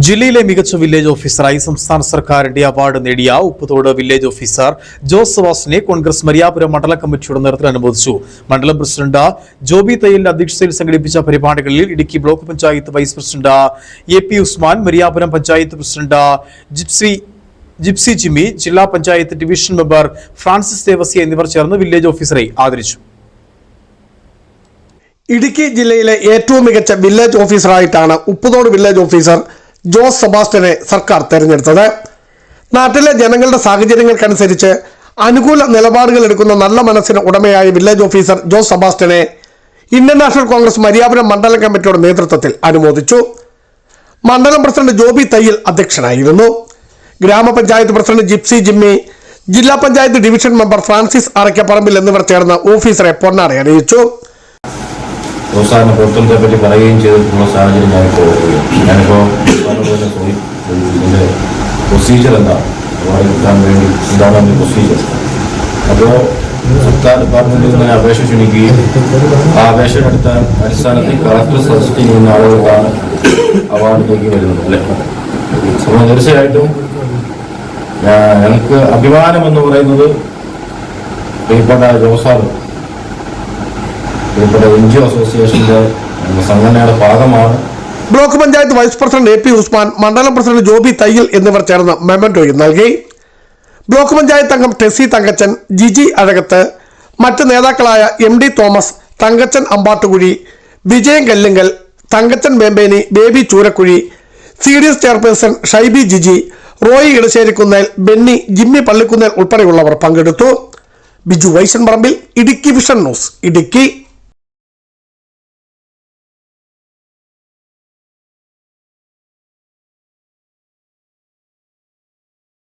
ജില്ലയിലെ മികച്ച വില്ലേജ് ഓഫീസറായി സംസ്ഥാന സർക്കാരിന്റെ അവാർഡ് നേടിയ ഉപ്പുതോട് വില്ലേജ് ഓഫീസർ ജോസ് സെബാസ്റ്റ്യനെ കോൺഗ്രസ് മരിയാപുരം മണ്ഡലം കമ്മിറ്റിയുടെ നേതൃത്വത്തിൽ അനുമോദിച്ചു. മണ്ഡലം പ്രസിഡന്റ് ജോബി തയ്യലിന്റെ അധ്യക്ഷതയിൽ സംഘടിപ്പിച്ച പരിപാടികളിൽ Idukki block panchayat vice president AP Usman, Mariyapuram panchayat president Gipsy Jimmy, ജില്ലാ പഞ്ചായത്ത് ഡിവിഷൻ മെമ്പർ ഫ്രാൻസിസ് ദേവസ്യ എന്നിവർ ചേർന്ന് വില്ലേജ് ഓഫീസറെ ആദരിച്ചു. ഇടുക്കി ജില്ലയിലെ ഏറ്റവും മികച്ച വില്ലേജ് ഓഫീസറായിട്ടാണ് ഉപ്പുതോട് വില്ലേജ് ഓഫീസർ ജോസ് സെബാസ്റ്റ്യനെ സർക്കാർ തെരഞ്ഞെടുത്തത്. നാട്ടിലെ ജനങ്ങളുടെ സാഹചര്യങ്ങൾക്കനുസരിച്ച് അനുകൂല നിലപാടുകൾ എടുക്കുന്ന നല്ല മനസ്സിന് ഉടമയായ വില്ലേജ് ഓഫീസർ ജോസ് സെബാസ്റ്റ്യനെ ഇന്ത്യൻ നാഷണൽ കോൺഗ്രസ് മരിയാപുരം മണ്ഡലം കമ്മിറ്റിയുടെ നേതൃത്വത്തിൽ അനുമോദിച്ചു. മണ്ഡലം പ്രസിഡന്റ് ജോബി തയ്യൽ അധ്യക്ഷനായിരുന്നു. ഗ്രാമപഞ്ചായത്ത് പ്രസിഡന്റ് ജിപ്സി ജിമ്മി, ജില്ലാ panchayat division member Francis Arakkaparambil എന്നിവർ ചേർന്ന് ഓഫീസറെ പൊന്നാട അറിയിച്ചു. പ്രോത്സാഹന പ്രവർത്തനത്തെ പറ്റി പറയുകയും ചെയ്തിട്ടുള്ള സാഹചര്യം ഞാനിപ്പോൾ ഇതിൻ്റെ പ്രൊസീജിയർ എന്താണ്, അവാർഡ് കിട്ടാൻ വേണ്ടി എന്താണ് അതിൻ്റെ പ്രൊസീജിയർ. അപ്പോൾ സർക്കാർ ഡിപ്പാർട്ട്മെന്റിൽ നിന്ന് അപേക്ഷ ക്ഷണിക്കുകയും ആ അപേക്ഷ അടിസ്ഥാനത്തിൽ കളക്ടർ സജസ്റ്റ് ചെയ്യുന്ന ആളുകൾക്കാണ് അവാർഡിലേക്ക് വരുന്നത് അല്ലേ. അപ്പോൾ തീർച്ചയായിട്ടും ഞങ്ങൾക്ക് അഭിമാനം എന്ന് പറയുന്നത് പ്രിയപ്പെട്ട ജോസാർ NGO അസോസിയേഷന്റെ സംഘടനയുടെ ഭാഗമാണ്. Block panchayat vice president AP Usman, മണ്ഡലം പ്രസിഡന്റ് ജോബി തയ്യൽ എന്നിവർ ചേർന്ന് മെമ്മന്റോയും നൽകി. ബ്ലോക്ക് പഞ്ചായത്ത് അംഗം ടെസി തങ്കച്ചൻ, ജിജി അഴകത്ത്, മറ്റ് നേതാക്കളായ MD Thomas, Thankachan Ambattukuzhi, Vijayan Kallunkal, Thankachan Bempeni, Baby Choorakuzhi, CDS chairperson Shaibi Giji, Royi Edasserikunnel, Benny, Jimmy Pallikunnel ഉൾപ്പെടെയുള്ളവർ പങ്കെടുത്തു. Biju Vaishan Parambil, Idukki vision news, Idukki.